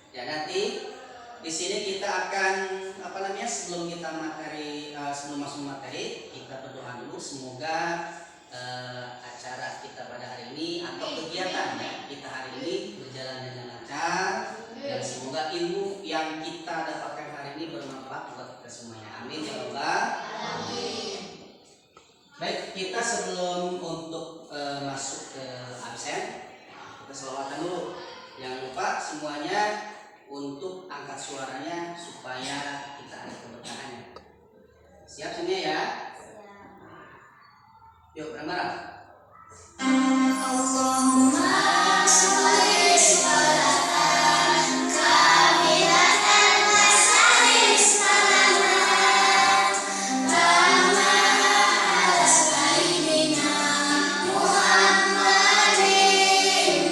Ya, nanti di sini kita akan sebelum kita sebelum masuk materi kita berdoa dulu, semoga acara kita pada hari ini atau kegiatan kita hari ini berjalan dengan lancar dan semoga ilmu yang kita dapatkan hari ini bermanfaat buat kita semuanya. Amin ya Allah. Amin. Baik, kita sebelum untuk masuk ke absen, kita selawatan dulu. Jangan lupa semuanya untuk angkat suaranya supaya kita ada keberkahannya. Siap semuanya ya? Yuk bareng-bareng. Allahumma sholli sholatan kamilatan wa sallim salaman tama ala sayyidina Muhammadin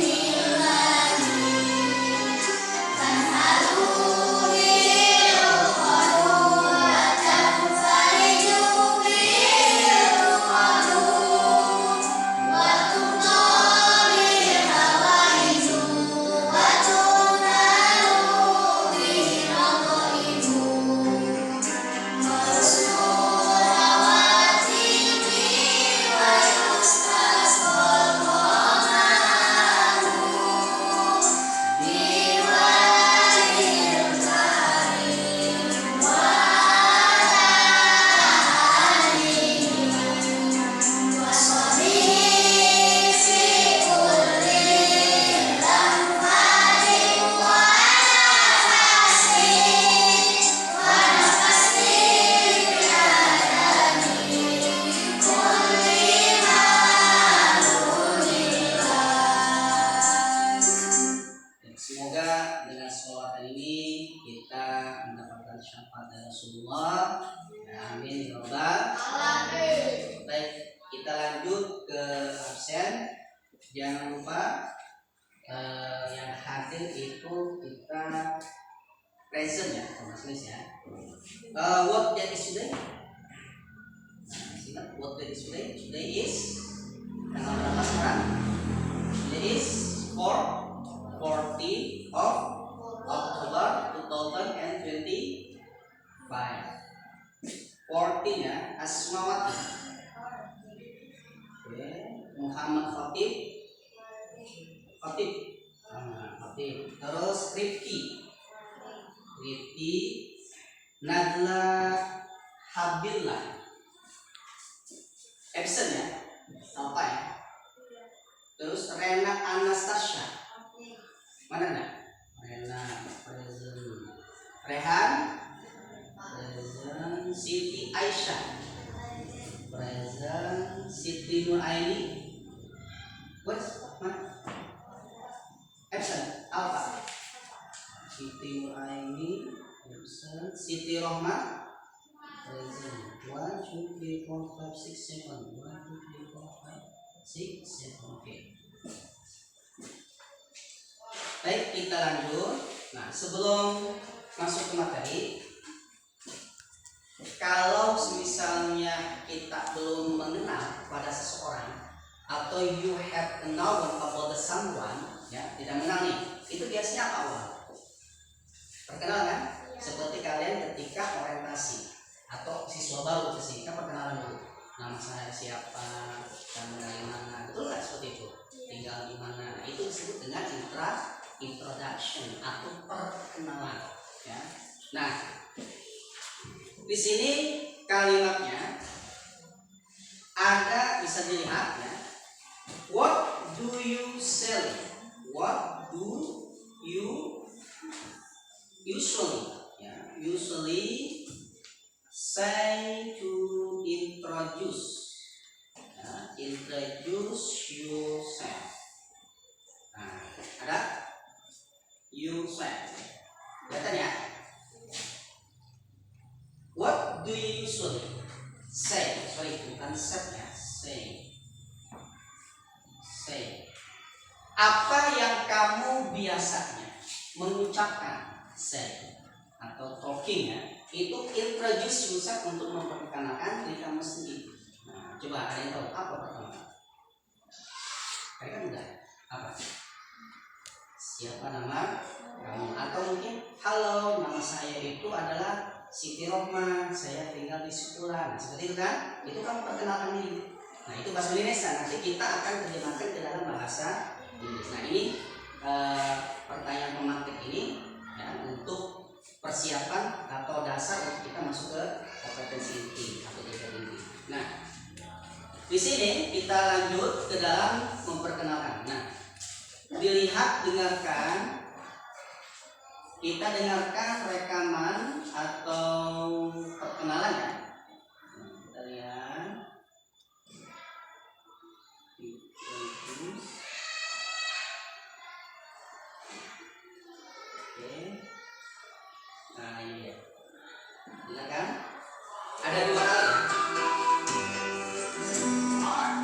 miladi tanhalu bil qadu wa tanfariju bil qadu wa tudalil hawaiju wa tunalu bil qadaimu wa surawati wa yustasqal qamanu biwajil karim wa alihi wa sahbihi fi kulli lamhatin wa nafasin wa nafasin bi'adami kulli ma'lulillah. Semoga dengan sholawat ini kita mendapatkan syafaat dari Rasulullah. Amin ya Allah. Amin. Baik, kita lanjut ke absen. Jangan lupa yang hadir itu kita present ya, Mas ya. What day is today? What day is today? Today is tanggal berapa sekarang? Today is 14 of October 2025. 14 ya, Asmawati. Oke, Muhammad Khatib. Terus Rifki Nadla Habillah. Absent ya, apa ya? Terus Rena Anastasia. Mana nak? Rena present. Rehan present. Siti Aisyah present. Siti Nuraini. Mana? Absent. Apa? Siti Nuraini present. Siti Rohman present. 1, 2, 3, 4, 5, 6, 7. 1, 2, 3, 4, 5, 6, 7. Oke. Baik, kita lanjut. Nah, sebelum masuk ke materi, kalau misalnya kita belum mengenal pada seseorang atau you have known about someone, ya, tidak mengenal nih, itu biasanya apa awal? Perkenalan kan? Seperti kalian ketika orientasi atau siswa baru ke sini, kan perkenalan dulu. Nama saya siapa, kamu dari mana, betul nggak seperti itu? Tinggal di mana? Nah, itu disebut dengan introduction atau perkenalan. Ya. Nah, di sini kalimatnya ada bisa dilihat ya. What do you sell? What do you usually? Ya, usually say to introduce. Ya, introduce yourself. Nah, ada yourself. Kelihatan ya? What do you usually say? Sorry, bukan set ya. Say. Apa yang kamu biasanya mengucapkan? Say atau talking ya. Itu introduce yourself untuk memperkenalkan diri kamu sendiri. Nah, coba ada yang tahu apa pertama? Kalian kan udah apa? siapa nama kamu, atau mungkin halo, nama saya itu adalah Siti Rohma, saya tinggal di Sukulan. Nah, seperti itu kan? Itu kamu perkenalkan diri. Nah, itu bahasa Indonesia. Nanti kita akan terjemahkan ke dalam bahasa Inggris. Nah, ini pertanyaan pemantik ini ya, untuk persiapan atau dasar untuk kita masuk ke kompetensi inti atau tingkat inti. Nah, di sini kita lanjut ke dalam memperkenalkan. Nah, dilihat, dengarkan. Kita dengarkan rekaman atau perkenalan ya. Kita lihat. Oke. Nah, ini dia. Dengarkan. Ada dua hal ya. Hi,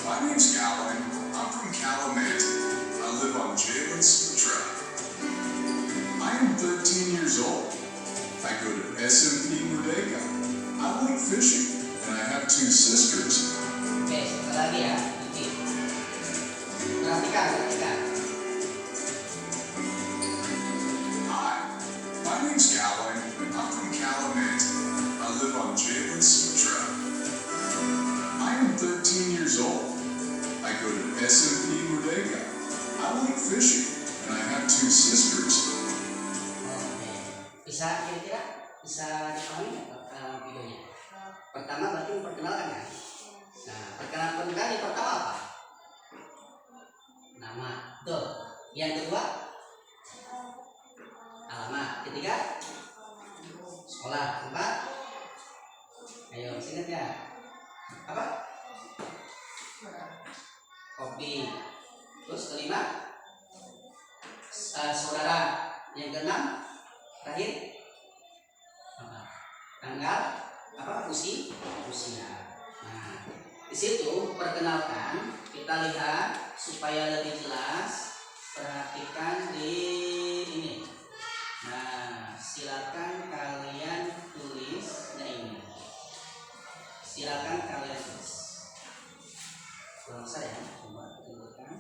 my name's Calvin. I'm from Calumet. I live on Jalen Street Drive. I am 13 years old. I go to SMP Merdeka. I like fishing, and I have 2 sisters. Oke, sekali lagi ya. Perhatikan. Hi, my name's Calvin. I'm from Calumet. I live on Jalen Street Drive. I am 13 years old. I go to SMP Merdeka. I like fishing, and I have 2 sisters. Bisa kira-kira bisa dipahami nggak videonya? Pertama berarti memperkenalkan kan? Nah, perkenalan yang pertama apa? Nama, betul. Yang kedua alamat. Ketiga sekolah. Keempat, ayo ingat ya? Apa? Kopi. Terus kelima saudara. Yang keenam terakhir apa? Tanggal apa? Usia. Nah, di situ perkenalkan, kita lihat supaya lebih jelas. Perhatikan di ini. Nah, silakan kalian tulis ini. Silakan kalian tulis. Kalau saya coba tunjukkan.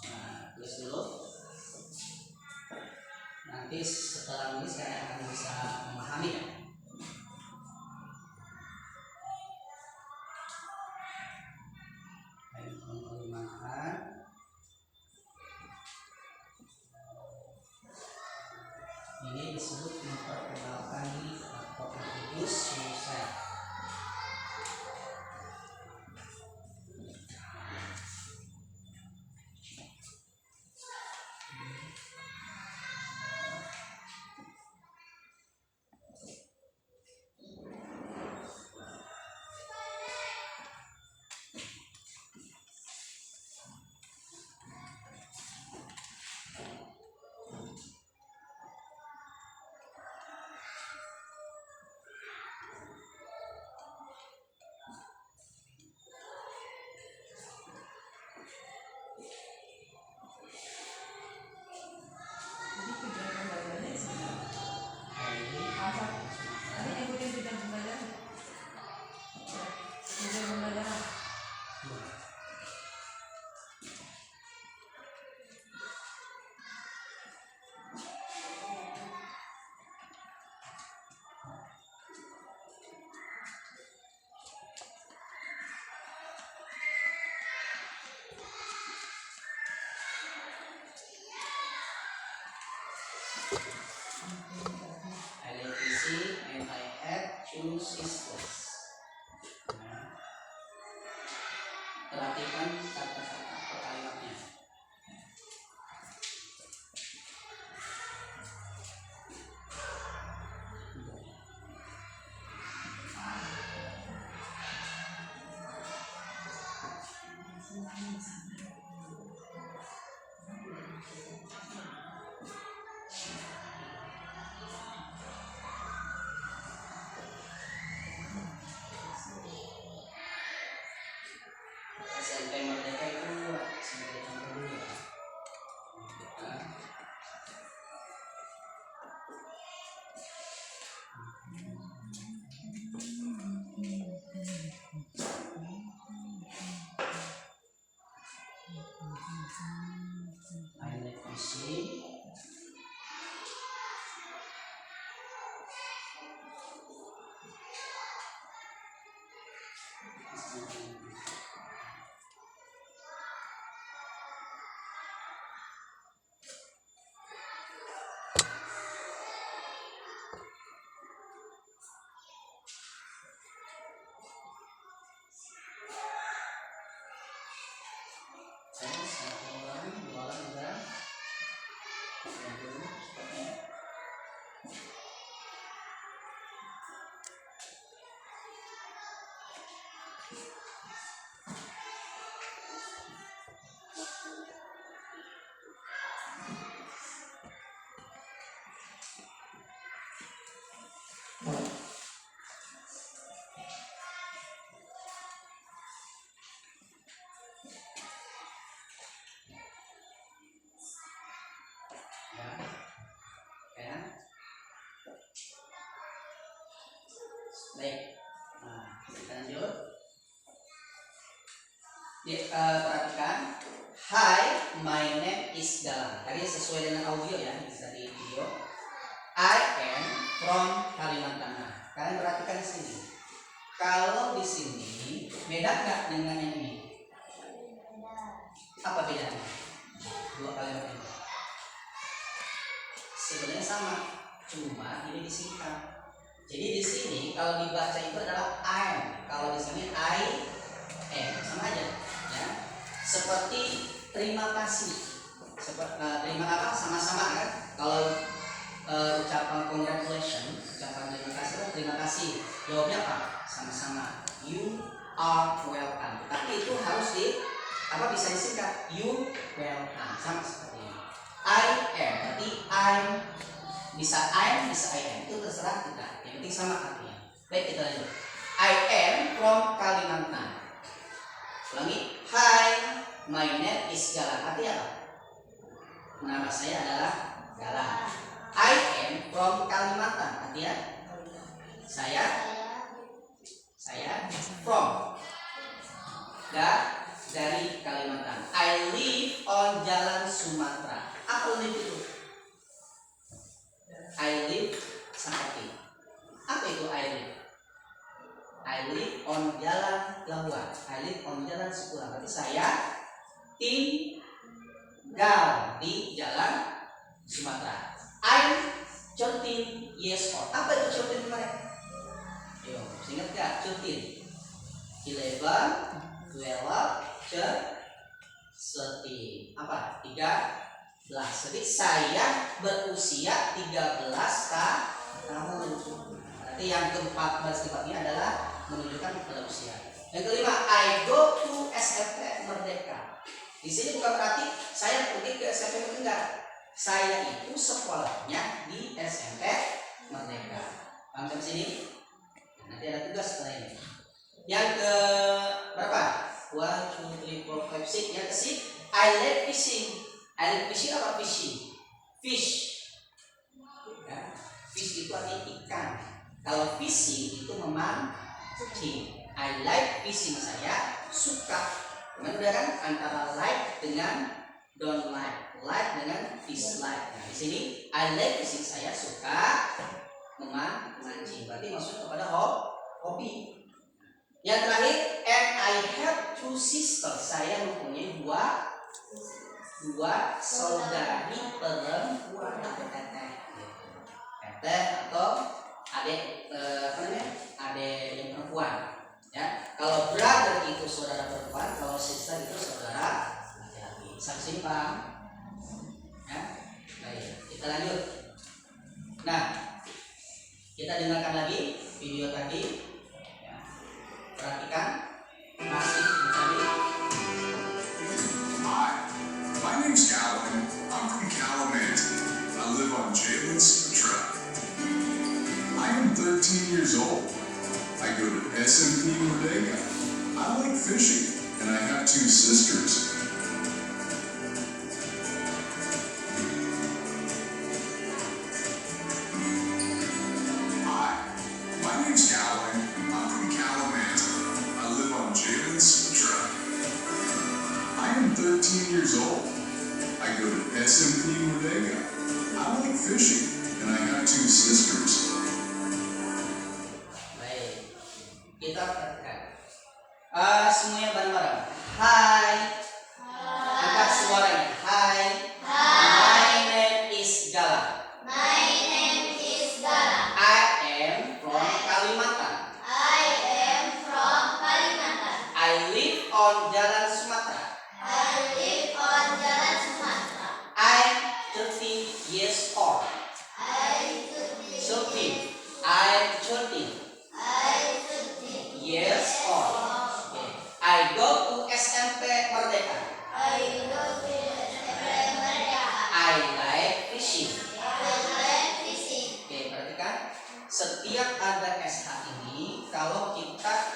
Nah, tulis dulu. Nanti setelah ini saya akan bisa memahami ya. Ini disebut memperkenalkan diri atau introduce yourself. I like fishing and I have 2 sisters. Nah, perhatikan kata-kata kalimatnya. I like fishing. Satu orang, dua orang udah. Dulu, stopnya. Ya, baik. Nah, kita lanjut. Perhatikan. Hi, my name is Galang. Tadi sesuai dengan audio ya, bisa di video. I am from Kalimantan. Nah, kalian perhatikan di sini. Kalau di sini beda nggak dengan yang ini? Apa bedanya? Dua kalimat ini. Sebenarnya sama, cuma ini disingkat. Jadi di sini kalau dibaca itu adalah I am, kalau di sini I am, sama aja, ya. Seperti terima kasih, terima apa? Sama-sama kan? Kalau ucapan congratulations, ucapan terima kasih kan terima kasih. Jawabnya apa? Sama-sama. You are welcome. Tapi itu harus bisa disingkat. You welcome, sama seperti ini. I am, berarti I'm, bisa I am, itu terserah kita. Yang penting sama artinya. Baik, kita lanjut. I am from Kalimantan. Ulangi. Hi, my name is Galang. Artinya apa? Nama saya adalah Galang. I am from Kalimantan. Artinya saya from dari Kalimantan. I live on Jalan Sumatera. Apa live itu? I live seperti. Apa itu I live? I live on Jalan Labuan. I live on Jalan Sepura. Berarti saya tinggal di Jalan Sumatera. I'm 13 years old. Apa itu 13 kemarin? Yo, ingat gak? 13, 11, 12, 13. Apa? 13. Jadi saya berusia 13 tahun. Berarti yang ke-14 ini adalah menunjukkan pada usia. Yang kelima, I go to SMP Merdeka. Di sini bukan berarti saya pergi ke SMP Merdeka. Saya itu sekolahnya di SMP Merdeka. Paham sampai sini? Nanti ada tugas setelah ini. Yang ke berapa? 1, 2, 3, 4, 5, 6. Yang ke 6, I like fishing. I like fishing apa fishing? Fish. Ya. Fish itu artinya ikan. Kalau fishing itu memancing. I like fishing, saya suka. Cuman udah kan antara like dengan don't like. Like dengan dislike. Nah, di sini I like fishing, saya suka memancing. Berarti maksud kepada hobi. Yang terakhir, and I have 2 sisters. Saya mempunyai dua saudari perempuan atau teteh. Teteh atau adik adik yang perempuan. Ya, kalau brother itu saudara perempuan, kalau sister itu saudara laki-laki. Sampai sini paham? Ya, baik. Kita lanjut. Nah, kita dengarkan lagi video tadi. Ya, perhatikan masih mencari. Hi, my name's Calvin. I'm from Calumet. I live on Jalen Sutra. I am 13 years old. I go to SMP Merdeka. I like fishing, and I have 2 sisters. Hi, my name's Calvin. I'm from Calumet. I live on Jalen Sutra. I am 13 years old. I go to SMP Bodega. I like fishing, and I have 2 sisters. Baik, kita perhatikan. Semuanya bareng-bareng. Hai. Angkat suaranya. Hai. My name is Gala. My name is Gala. I am from Kalimantan. I am from Kalimantan. I live on Jalan Sumatera. I live on Jalan Sumatera. I'm 13 years old. I 13. I'm 13 years old. Okay. I go to SMP Merdeka. I go to Merdeka. I like fishing. I like fishing. Oke, perhatikan. Setiap ada SH ini, kalau kita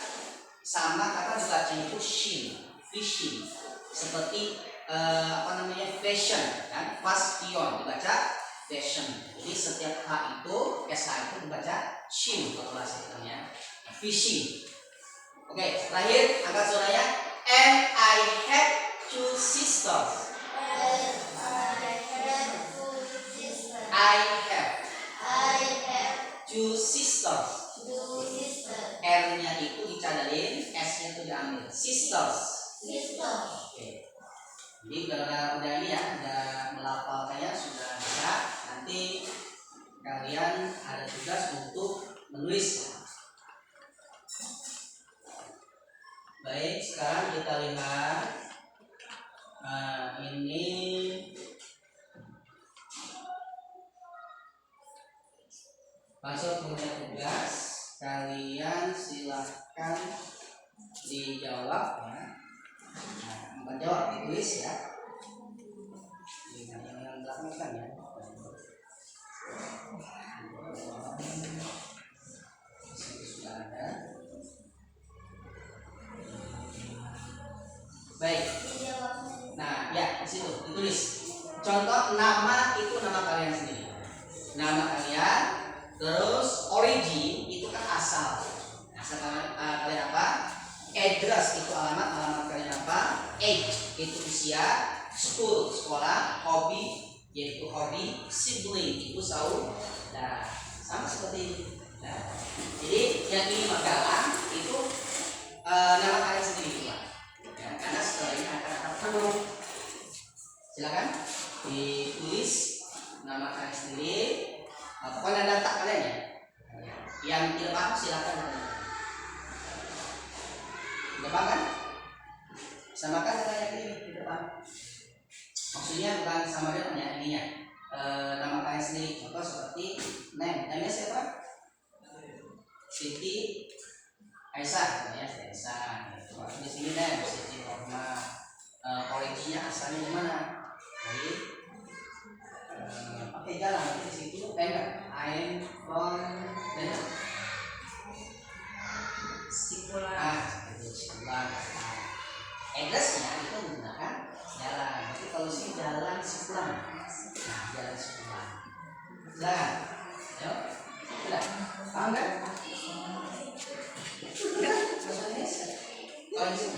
sama kata dibacanya itu shin, fishing. Seperti fashion, kan? Fashion dibaca fashion. Jadi setiap H itu, SH itu dibaca shin kalau bahasa Vietnamnya. Fishing. Oke, terakhir angkat suaranya. And I have 2 sisters. I have 2 sisters. R-nya itu dicadalin, S-nya itu diambil. Sisters. Oke. Jadi udah ini ya, udah melafalkannya, sudah bisa. Nanti kalian ada tugas untuk menulis. Baik, sekarang kita lihat. Ini masuk punya tugas. Kalian silahkan dijawab ya. Menjawab ditulis ya. Yang belakang ya. Sudah ada. Baik. Nah, ya di situ ditulis. Contoh nama itu nama kalian sendiri. Nama kalian, terus origin itu kan asal. Asal kalian apa? Address itu alamat kalian apa? Age itu usia, school sekolah, hobi yaitu hobi, sibling itu saudara. Sama seperti ini. Nah, jadi yang ini Magalang itu nama kalian sendiri ya. Karena setelah ini akan ada penuh. Silakan ditulis nama kalian sendiri. Pokoknya data kalian ya. Yang tidak paham silakan. Tidak paham kan? Samakan dengan yang ini tidak paham. Maksudnya bukan sama dengan ininya. Nama kalian sendiri. Contoh seperti name. Namanya siapa? Siti Aisyah. Ya, Aisyah. Di sini name Siti Rohma. Originnya asalnya di mana? Jadi pakai jalan di situ enggak. I'm from Sikulan. Sikulan. Addressnya itu menggunakan jalan. Tapi kalau sih jalan Sikulan. Nah, jalan Sikulan. Silakan. Ayo. Sudah. Paham kan? Bahasa Indonesia. Kalau di sini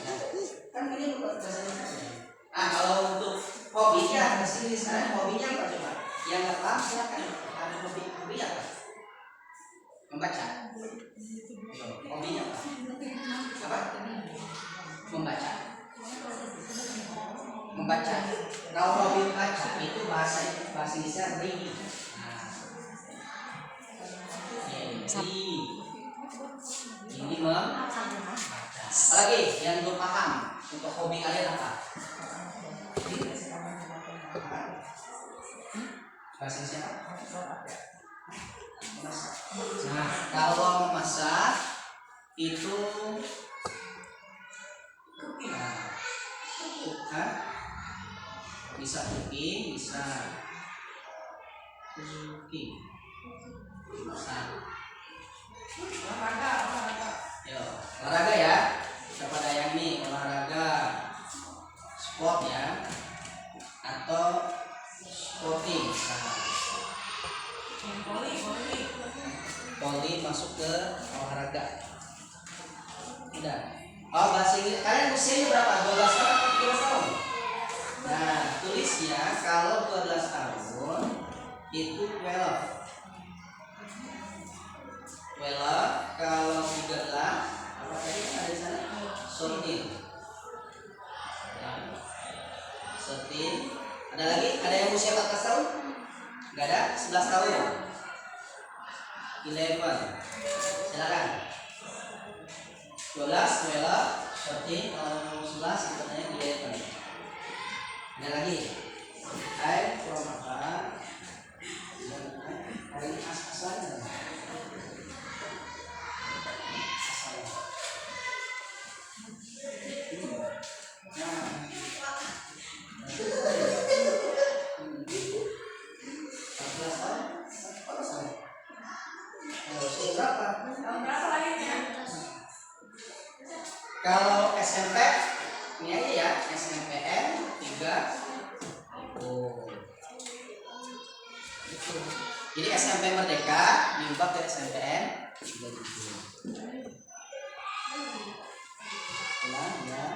kan ini bukan bahasa Indonesia. Kalau untuk hobinya di sini sekarang hobinya apa coba? Yang nggak paham silakan. Ada hobi apa? Membaca. Hobinya apa? Apa? Membaca. Membaca. Kalau hobi membaca itu bahasa Indonesia reading. Ini membaca. Apalagi yang belum paham untuk hobi kalian apa? Bahasa siapa? Nah, kalau memasak itu bisa cooking, bisa olahraga ya. Kepada yang ini olahraga sport ya, atau sporting. Poli masuk ke olahraga. Udah. Oh, bahasa Inggris. Kalian usianya berapa? 12 tahun atau 13 tahun? Nah, tulis ya, kalau 12 tahun itu 12. 12, kalau 13 apa tadi ada di sana? 13. Ya. 13. Ada lagi? Ada yang usia 14 tahun? Enggak ada? 11 tahun. 11. Silakan. 12, 13, kalau 11 itu namanya 11. Ada lagi? I from apa? Ada ini asalnya. Kalau SMP ini aja ya, SNMPTN 3. Oh. Jadi SMP Merdeka diubah ke SNMPTN 37. Ulang ya.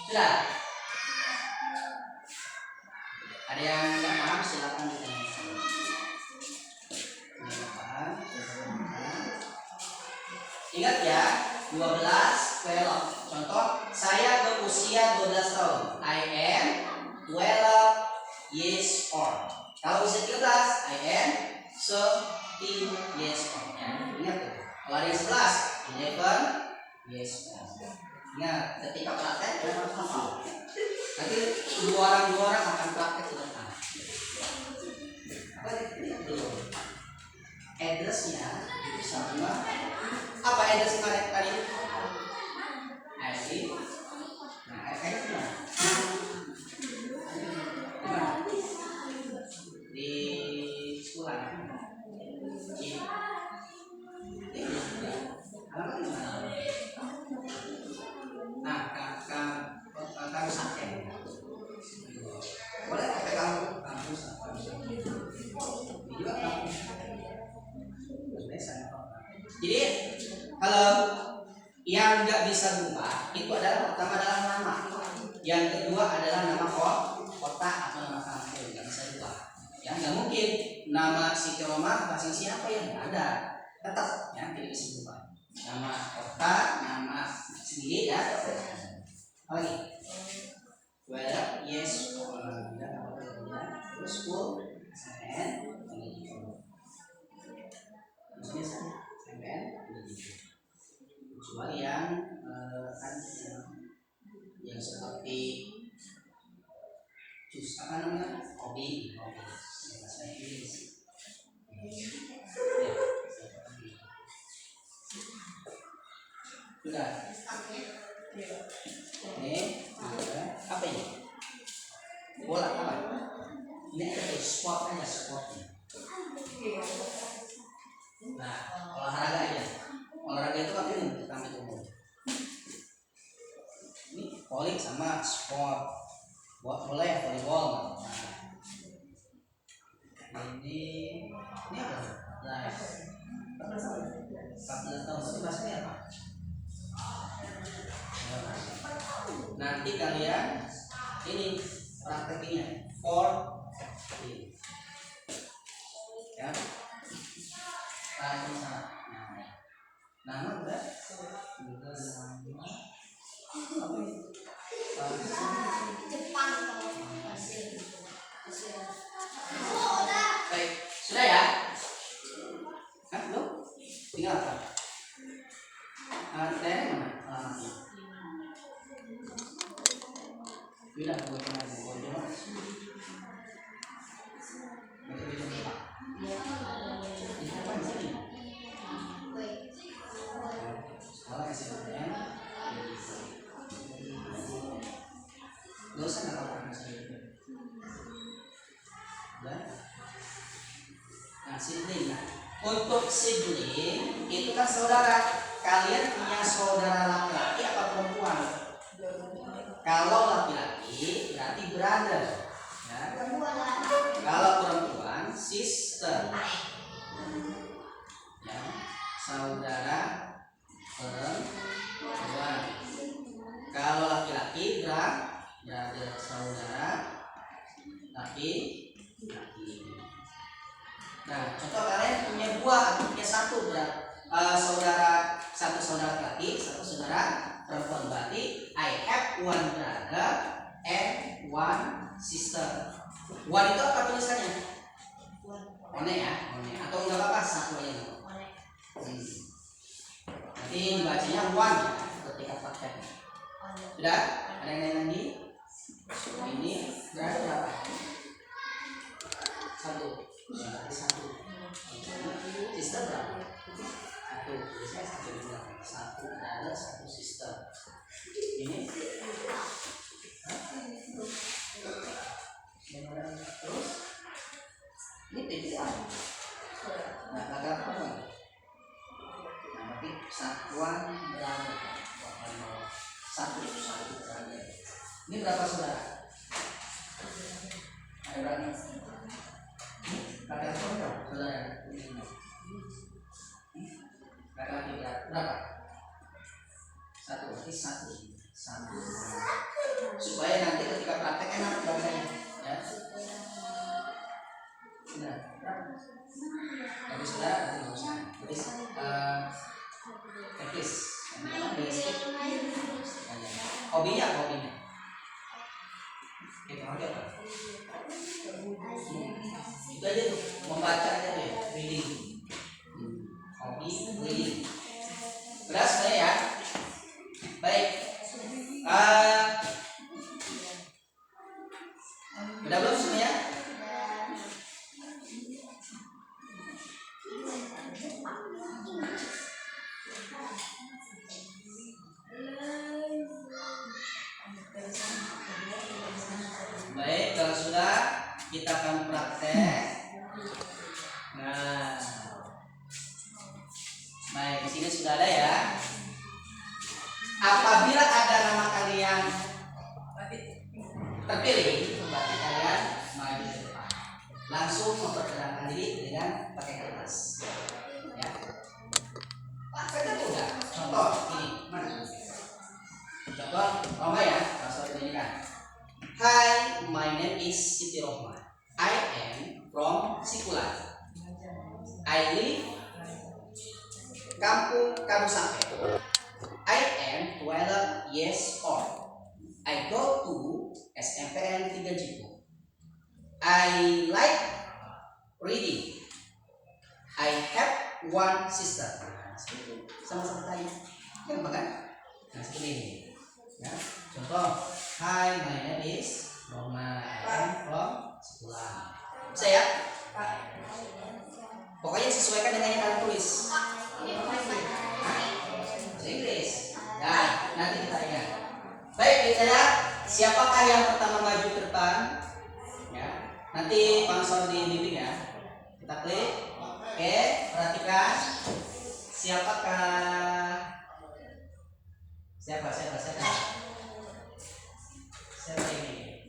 Sudah. Ada yang nggak paham silakan ditanyakan. Yang paham, ingat ya, 12 12. Contoh, saya berusia 12 tahun. I am 12 years old. Kalau usia 13, I am 13 years old. Ya, ingat tuh. Kalau ada yang 11, 11 years old. Ingat, ketika praktek jangan harus hafal. Nanti dua orang akan praktek di depan. Apa ini belum? Addressnya itu sama. Apa address kemarin tadi? ID. Nah, ID gimana? Di sekolah. Nah, kamu sakit. Boleh pakai kampus. Juga kampus. Jadi kalau yang nggak bisa berubah itu adalah pertama adalah nama, yang kedua adalah nama kota atau nama kampung, nggak bisa berubah. Ya nggak mungkin nama Siti Roma bahasa siapa yang nggak ada, tetap ya tidak bisa berubah. Nama kota, nama sendiri ya. Lagi. Well, yes, terus school, and kecuali yang yang seperti jus apa namanya kopi bahasa Inggris sudah ini apa ini bola apa ini ada sport aja sportnya. Nah, olahraga aja. Olahraga itu apa ini? Kita umum. Ini volley sama sport. Boleh volleyball. Nah, ini apa? Nah, 14 tahun itu bahasanya apa? Nanti kalian ini prakteknya ya. Nama udah Jepang. baik, sudah ya? Belum? Tinggal apa? Tanya mana alamatnya? Sudah, buat kemana? Buat coba. Sibling. Untuk sibling itu kan saudara. Kalian punya saudara laki-laki apa perempuan? Kalau laki-laki berarti brother. Ya. Kalau perempuan sister. Ya. Saudara perempuan. Kalau laki-laki brother. laki-laki. Nah, contoh kalian punya dua atau punya satu satu saudara laki, satu saudara perempuan, berarti I have one brother and one sister. One itu apa tulisannya? One ya, one. Atau enggak apa-apa satu aja. Nanti bacanya one ya, ketika praktek. Sudah? Ada yang lain lagi? Ini berapa? Satu. Berarti satu. Sister berapa? Satu. Saya satu juga. Satu ada satu sister. Ini. Terus. Ini tidak. Nah, agak apa? Nah, berarti satuan berapa? Satu berapa? Ini berapa saudara? Ada berapa? Kakak saudara. Kakak berapa? Satu, berarti satu. Supaya nanti ketika praktek enak bacanya, ya. Nah, bagi saudara nanti nggak usah. Tulis teknis. Hobinya apa hobinya? Kita hobi apa? Itu aja tuh, membaca aja tuh ya, reading. Hobi reading. Beras saya ya. Baik. Udah belum semuanya? Baik, kalau sudah kita akan praktek. Nah, baik, di sini sudah ada ya. Apabila ada nama kalian terpilih, berarti kalian maju ke depan. Langsung memperkenalkan diri dengan pakai kertas. Ya. Prakteknya mudah. Contoh ini, mana? Contoh, Roma ya, langsung ini kan. Hi, my name is Siti Rohma. I am from Sikulan. I live Kampung Kadusape. I am 12 years old. I go to SMPN 3 Jiku. I like reading. I have one sister. Sama-sama tanya. Gampang kan? Nah, seperti ini. Ya. Contoh, hi, my name is Roma. I am from Sikulan. Bisa ya? Pokoknya sesuaikan dengan yang kalian tulis. Bahasa Inggris. Nah, nanti kita ingat. Baik, kita lihat siapakah yang pertama maju ke depan. Ya. Nanti Bang Sor dibimbing ya. Kita klik. Oke, perhatikan. Siapakah? Siapa ini?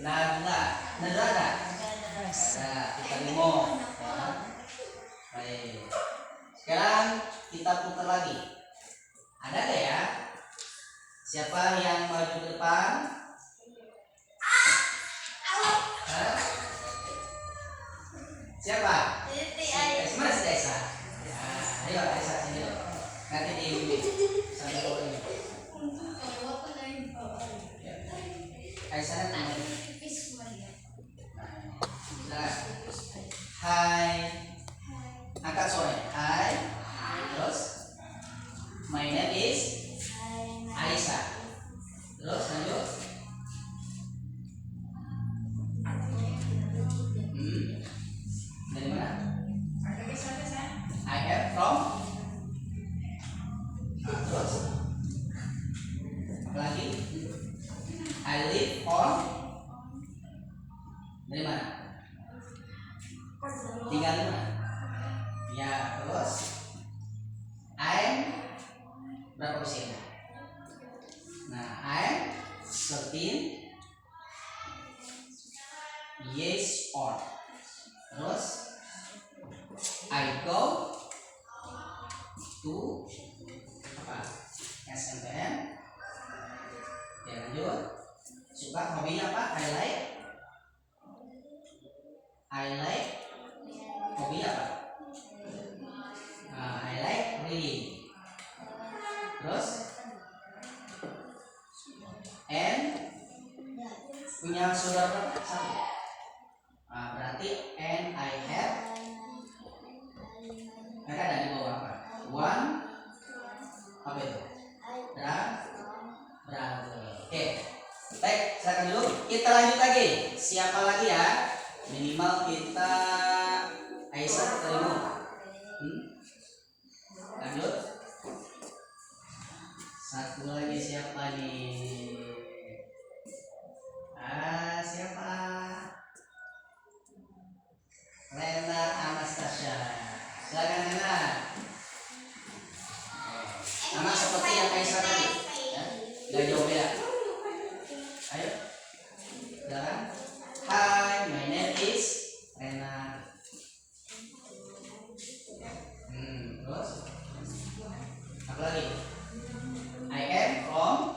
Nadra. Nah, kita demo. Baik. Sekarang kita putar lagi. Ada nggak ya? Siapa yang maju ke depan? Hah? Siapa? Mana si Desa? Nah, ayo Desa sini. Nanti dibimbing sampai ke ini. Aisyah nanti. Nah, hai. Angkat suara. Hai. Terus, my name is Aisyah. Terus lanjut. Dari mana? I am from. Nah, terus. Apa lagi? I live on. Dari mana? Tinggal di mana? Ya, terus I'm berapa usianya? Nah, I'm 13 years old. Terus I go to apa? SMPN. Ya, lanjut. Suka hobinya apa? I like I like hobi apa? I like reading. Terus and punya saudara berapa? Satu. Berarti and I have mereka ada di bawah apa? One apa itu? Brother. Oke. Baik, silakan dulu. Kita lanjut lagi. Siapa lagi ya? Minimal kita Aisyah terima. Lanjut. Satu lagi siapa nih? Siapa? Lena Anastasia. Silakan Lena. Sama seperti yang Aisyah tadi. Ya, gak jauh beda. Ayo. Silakan. Hi, my name is Lena. Terus apa lagi? I am from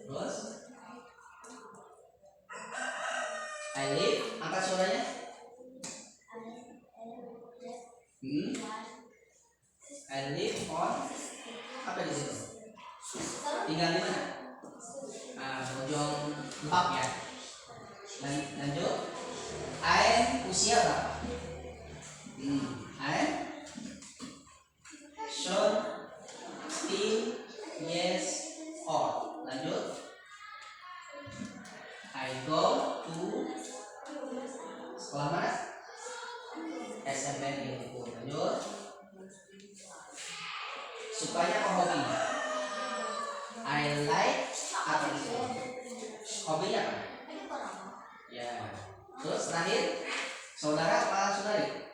terus I live, angkat suaranya. I live on apa di situ? Tinggal di mana? Bojong Lembap ya. Lanjut. I usia berapa? I short, still, yes, or. Lanjut. I go to sekolah mana? SMPN gitu. Lanjut. Sukanya apa hobi? I like apa itu? Hobinya apa? Ya. Terus terakhir, saudara apa saudari?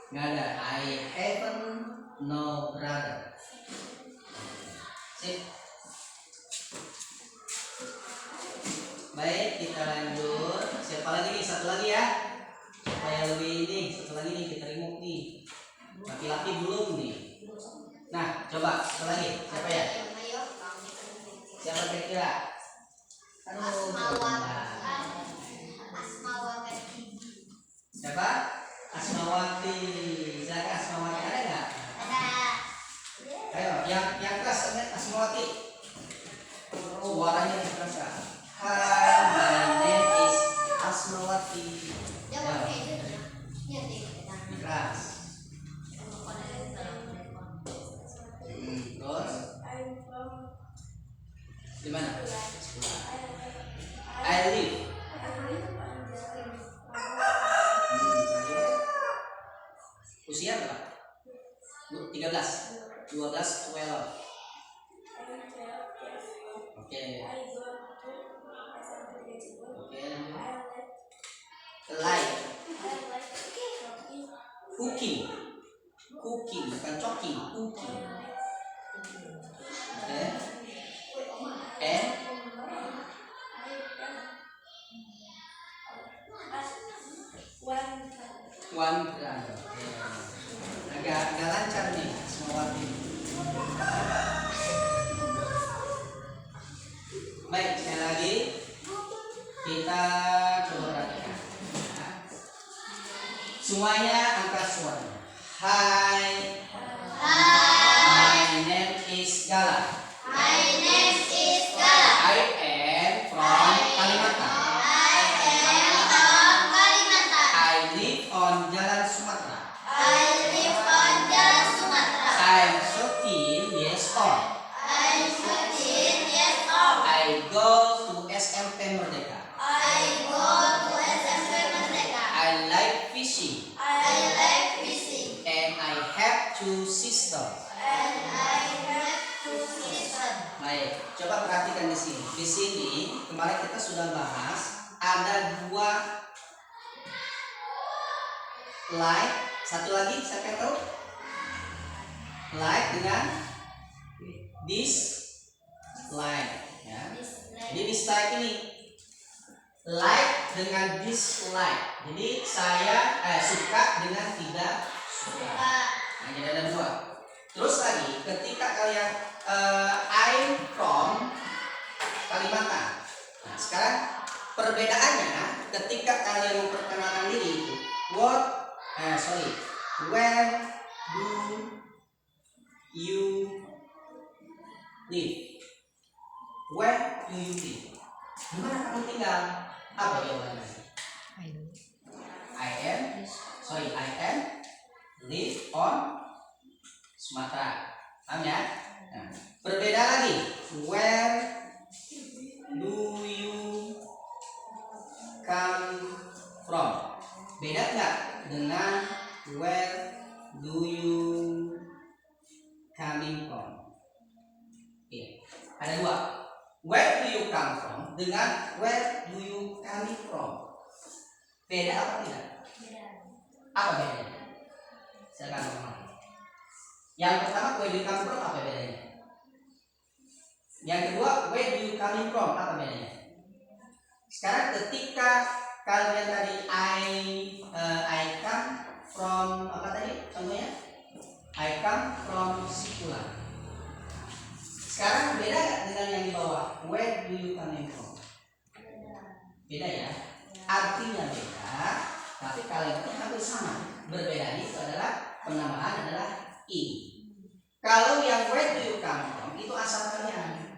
Nggak ada. I haven't no brother. Sip. Baik, kita lanjut. Siapa lagi nih? Satu lagi ya. Supaya lebih ini, satu lagi nih kita remove nih. Laki-laki belum nih. Nah, coba satu lagi. Siapa ya? Siapa kira-kira? Siapa? Asmawati. Silakan Asmawati, ada nggak? Ayo, yang keras Asmawati. Suaranya keras. Hai, my name is Asmawati. Keras. Terus di mana? I live. Usia berapa? 13, 12, 12. Oke. Like. Cooking, bukan cooking, cooking. Okay. And one brother. Agak lancar nih semua waktu. Baik, sekali lagi kita coba perhatikan. Semuanya angkat suara. Hai. My name is Gala. I am from Kalimantan. I live on Jalan Sumatera. I'm 13 years old. I go to SMP Merdeka. I like fishing. And I have two sisters. Baik, coba perhatikan di sini. Di sini kemarin kita sudah bahas ada dua like. Satu lagi, siapa yang tahu? Like dengan dislike. Ya. Jadi dislike ini like dengan dislike. Jadi saya suka dengan tidak suka. Nah, jadi ada dua. Terus lagi ketika kalian I'm from perbedaannya ketika kalian memperkenalkan diri itu where do you live? Where do you live? Di mana kamu tinggal? Apa jawabannya? I am live on Sumatera. Paham ya? Nah, berbeda lagi. Where do you come from? Beda nggak dengan where do you coming from? Oke, ada dua. Where do you come from dengan where do you coming from? Beda apa tidak? Apa bedanya? Silakan ngomong. Yang pertama where do you come from apa bedanya? Yang kedua where do you coming from apa bedanya? Sekarang ketika kalian tadi I come from apa tadi contohnya? I come from Sikulan. Sekarang beda nggak dengan yang di bawah? Where do you coming from? Beda ya. Artinya beda, tapi kalimatnya hampir sama. Berbedanya itu adalah penamaan adalah i. Kalau yang where do you come from itu asal kalian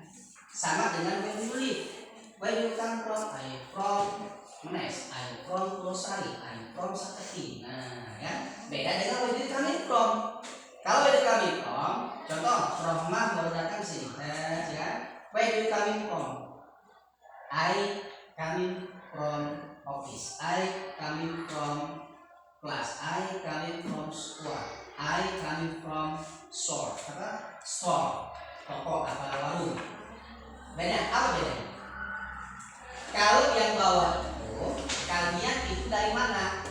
sama dengan where do you live. Where do you come from? I from Menes, I from Losari, I from Saketi. Nah, ya beda dengan where do you coming from. Kalau where do you coming from, contoh Rohmah baru datang sini, ya. Where do you coming from? I coming from office, I coming from class, I coming from school, I coming from store, toko atau warung. Beda, apa bedanya? Kalau yang bawah itu kalian itu dari mana?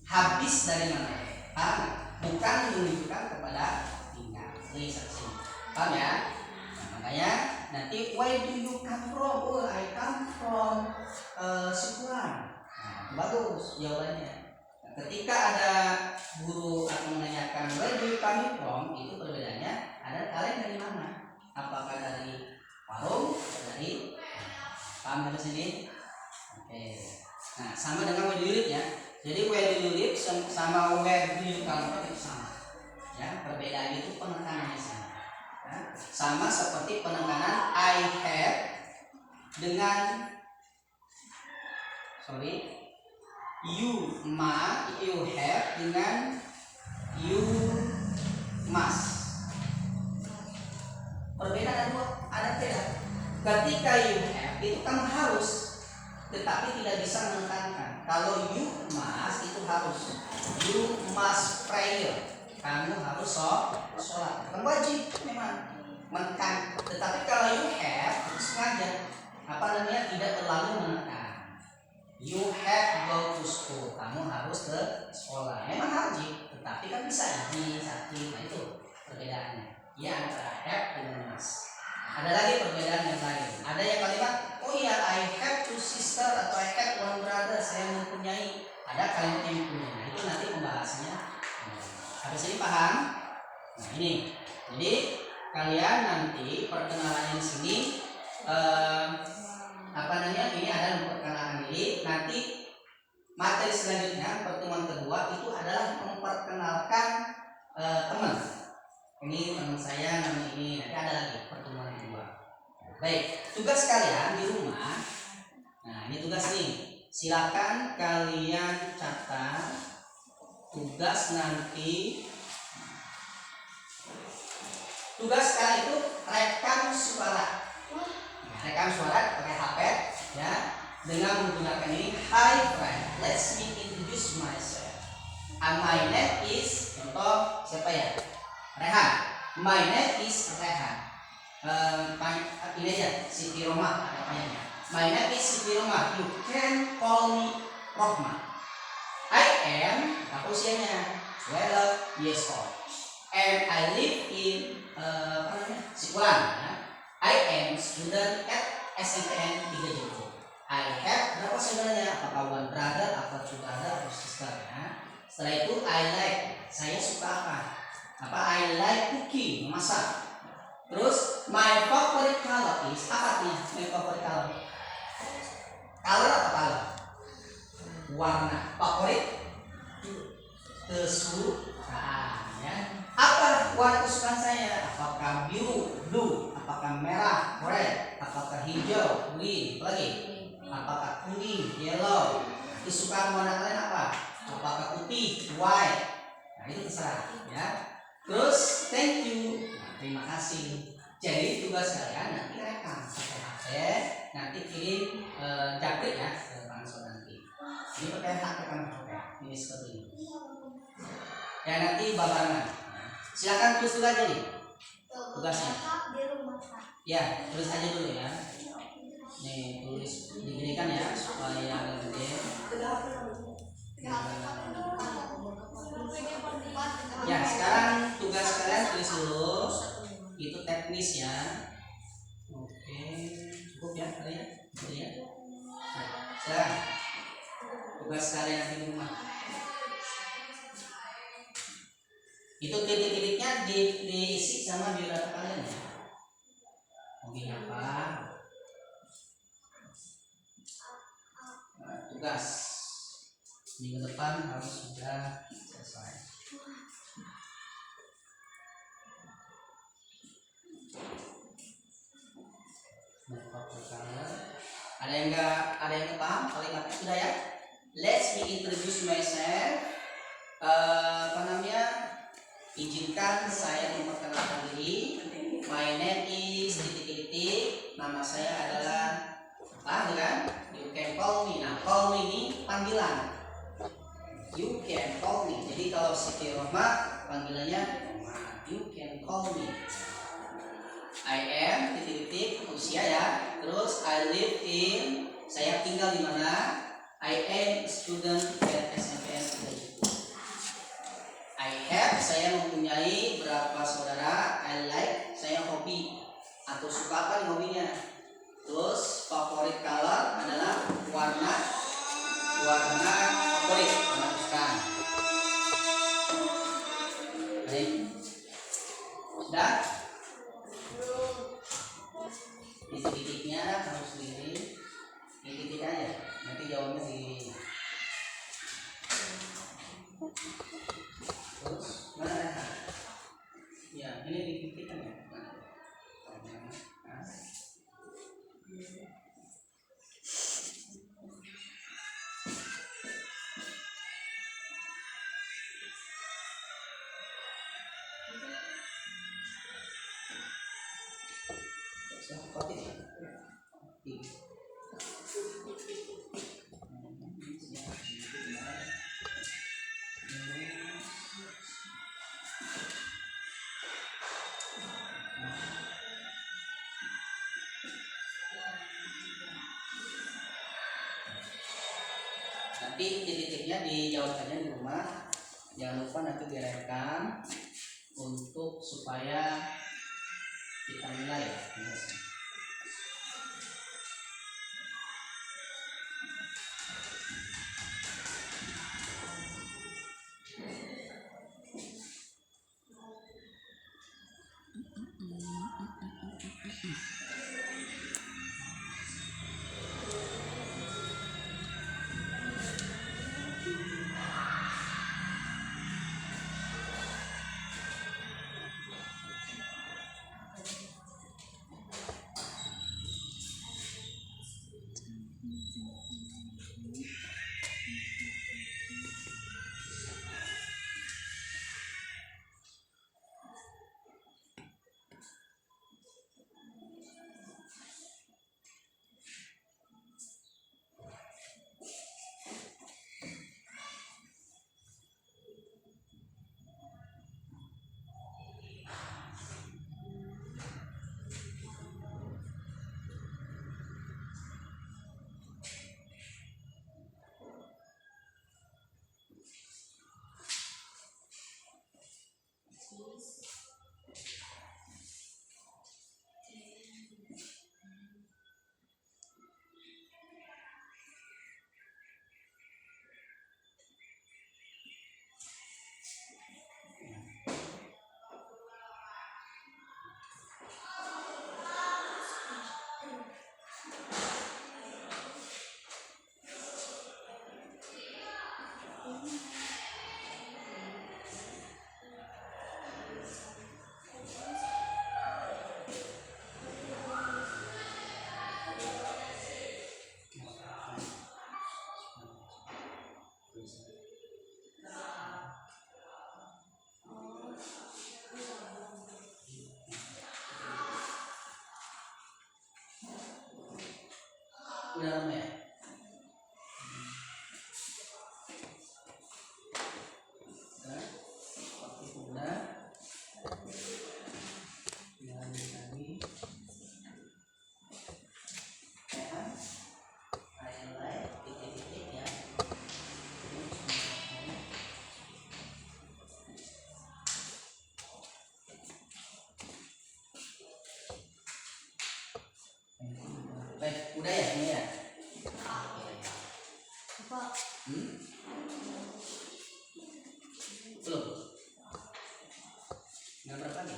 Habis dari mana? Bukan menunjukkan kepada tinggal. Ini saksi. Paham ya? Nah, makanya nanti where do you come from? Oh, I come from Sikulan. Nah, bagus jawabannya. Nah, ketika ada guru akan menanyakan where do you coming from, itu perbedaannya ada kalian dari mana? Apakah dari warung atau dari paham dari sini? Oke. Nah, sama dengan where do you live ya. Jadi where do you live sama where do you come from itu sama. Ya, perbedaannya itu penekanannya sama. Ya, sama seperti penekanan I have dengan you have dengan you must. Perbedaan ada beda. Ketika you have itu kamu harus, tetapi tidak bisa menekankan. Kalau you must itu harus. You must pray. Kamu harus sholat. Bukan wajib memang menekan. Tetapi kalau you have itu sengaja tidak terlalu menekan. You have go to school. Kamu harus ke sekolah. Memang wajib, tetapi kan bisa izin, sakit. Nah itu perbedaannya. Ya antara have dengan must. Ada lagi perbedaan yang lain. Ada yang kalimat, oh iya I have two sister atau I have one brother. Saya mempunyai. Ada kalimat yang mempunyai. Nah, itu nanti pembahasannya. Habis ini paham? Nah ini. Jadi kalian nanti perkenalannya di sini. Ini ada memperkenalkan diri. Nanti materi selanjutnya pertemuan kedua itu adalah memperkenalkan teman. Ini teman saya namanya ini. Nanti ada lagi pertemuan kedua. Baik, tugas kalian di rumah. Nah ini tugas nih. Silakan kalian catat tugas nanti. Tugas kalian itu rekam suara. Rekam suara pakai HP ya, dengan menggunakan ini. Hi friend, let's me introduce myself. My name is, contoh siapa ya? Rehan. My name is Rehan. Ini aja Siti Roma ada panjangnya. My name is Siti Roma. You can call me Rohma. I am apa usianya? 12 years old. And I live in Sikulan. Ya. I am student at SMPN 3 Jogja. I have berapa saudaranya? Apakah one brother, atau two brother, atau sister ya? Setelah itu I like, saya suka apa? I like cooking, memasak. Terus my favorite color is apa artinya? My favorite color Color apa color? Warna. Favorit? Kesukaan ya. Apa warna kesukaan saya? Apakah biru, blue, apakah merah, red, apakah hijau, green, lagi? Apakah kuning, yellow? Kesukaan warna kalian apa? Apakah putih, white? Nah, itu terserah ya. Terus thank you. Nah, terima kasih. Jadi tugas kalian nanti rekam pakai HP, nanti kirim japri ya ke Pansor nanti. Ini pakai HP kan HP. Ini seperti ini. Ya nanti babarangan. Silakan tulis dulu aja nih tugasnya. Di rumah Pak. Ya, tulis aja dulu ya. Nih, tulis diginikan ya supaya gede. Ya, sekarang tugas kalian tulis dulu. Itu teknis ya. Oke, cukup ya kalian. Jadi ya. Nah, sekarang tugas kalian di rumah. Itu titik-titiknya diisi sama biodata kalian ya. Hobinya apa? Nah, tugas minggu depan harus sudah selesai. Ada yang nggak paham kalimatnya sudah ya? Let's me introduce myself. Apa namanya? Izinkan saya memperkenalkan diri. My name is titik-titik. Nama saya adalah apa kan? You can call me. Nah, call me ini panggilan. You can call me. Jadi kalau Siti Rohma panggilannya Rohma. You can call me. I am titik-titik usia ya. Terus I live in, saya tinggal di mana? I am student at SMPN Negeri. I have, saya mempunyai berapa saudara. I like, saya hobi atau suka apa nih hobinya. Terus favorit color adalah warna favorit, warna kesukaan. Baik, sudah. Titik-titiknya harus di titik aja, nanti jawabnya di terus mana ya ini dititikkan ya. Nah. Nanti titik-titiknya dijawabkannya di rumah. Jangan lupa nanti direkam untuk supaya kita nilai ya. udah lama ya? Udah. Oke, udah. Lanjut lagi. Ya. Highlight titik-titik ya. Baik, udah ya ini ya. Apa? Belum. Gambar apa nih?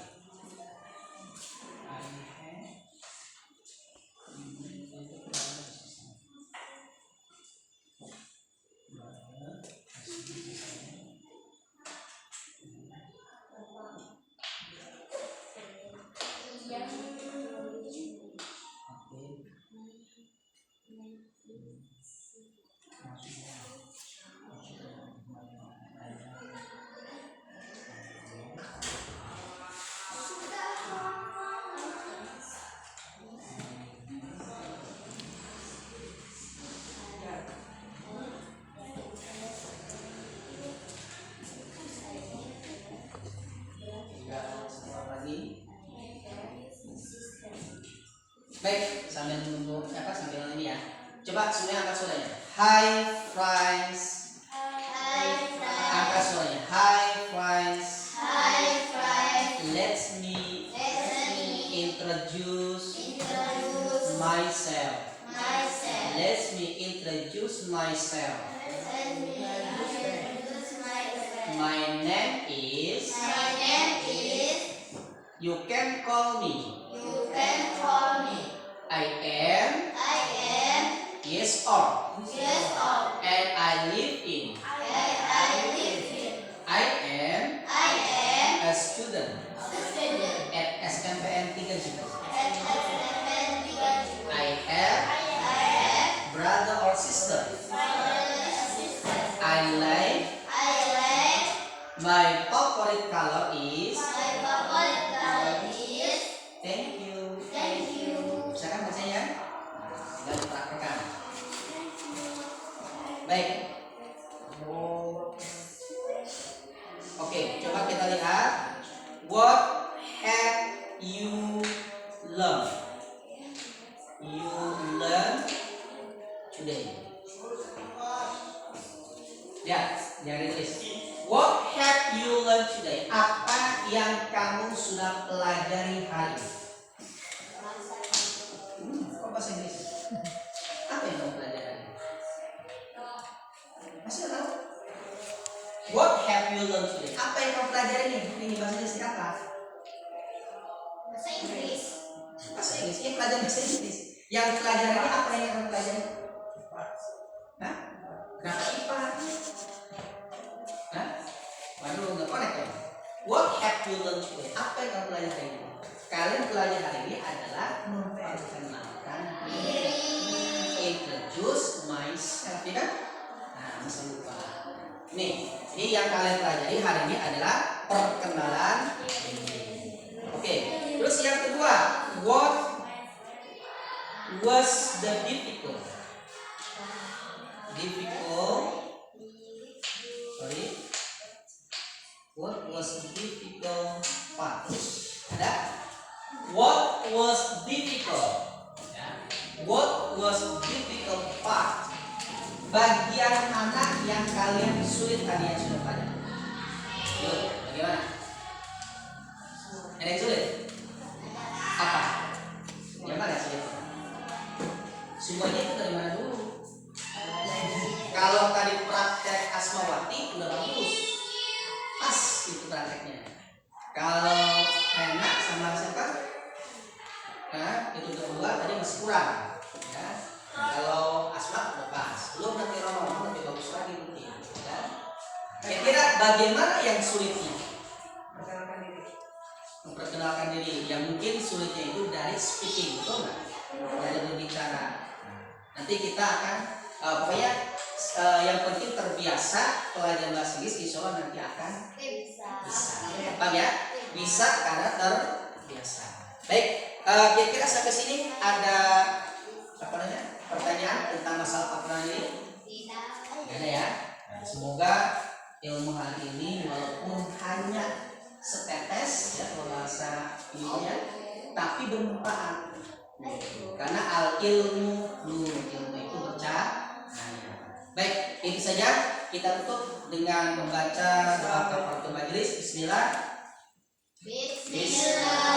Baik, sambil menunggu sambil ini ya. Coba semuanya angkat suaranya. Hi friends. Angkat suaranya. Hi friends. Let me introduce myself. Let me introduce myself. My name is. You can call me. I am. Yes or. And I live in. I am a student at SMPN 3 Juta. I have brother or sister. I like. My favorite color is. Thank you. Bisa kan bacanya? Tinggal dipraktekkan. Baik. Oke, coba kita lihat. What have you learned? You learn today. Ya, yang ditulis. What have you learned today? Apa yang kamu sudah pelajari hari ini? Kok bahasa Inggris? Apa yang kamu pelajari hari ini? Masih tahu? What have you learned today? Apa yang kamu pelajari ini? Ini bahasa Inggris apa? Bahasa Inggris. Bahasa Inggris. Ini pelajaran bahasa Inggris. Yang pelajaran ini apa yang kamu pelajari? Hah? Kenapa IPA? Hah? Waduh, nggak connect ya? What have you learned today? Apa yang kamu pelajari hari ini? Kalian belajar hari ini adalah memperkenalkan diri. Introduce myself, ya kan? Nah, masih lupa. Nih, ini yang kalian pelajari hari ini adalah perkenalan diri. Oke, terus yang kedua, what was the difficult? What was the difficult part? Ada? What was difficult? Ya. What was difficult part? Bagian mana yang kalian sulit tadi yang sudah pelajari? Yuk, bagaimana? Ada yang sulit? Apa? Yang mana yang sulit? Semuanya itu dari mana dulu? Kalau tadi praktek Asmawati udah bagus, pas itu prakteknya. Kalau enak sama siapa? Nah, itu kedua tadi masih kurang. Ya. Kalau Asma udah pas, belum nanti Rono lebih bagus lagi mungkin. Ya. Kira-kira bagaimana yang sulitnya? Memperkenalkan diri. Yang mungkin sulitnya itu dari speaking, betul nggak? Dari berbicara. Nanti kita akan pokoknya yang penting terbiasa pelajaran bahasa Inggris, insya Allah nanti akan bisa. Paham ya? Bisa karena terbiasa. Baik, kira-kira sampai sini ada apa namanya pertanyaan tentang masalah paparan ini? Tidak. Gak ada ya. Nah, semoga ilmu hari ini walaupun hanya setetes ya kalau bahasa ilmunya, tapi bermanfaat. Karena al ilmu nur, ilmu itu bercahaya. Baik, itu saja. Kita tutup dengan membaca doa kafaratul majelis. Bismillah. Bismillah.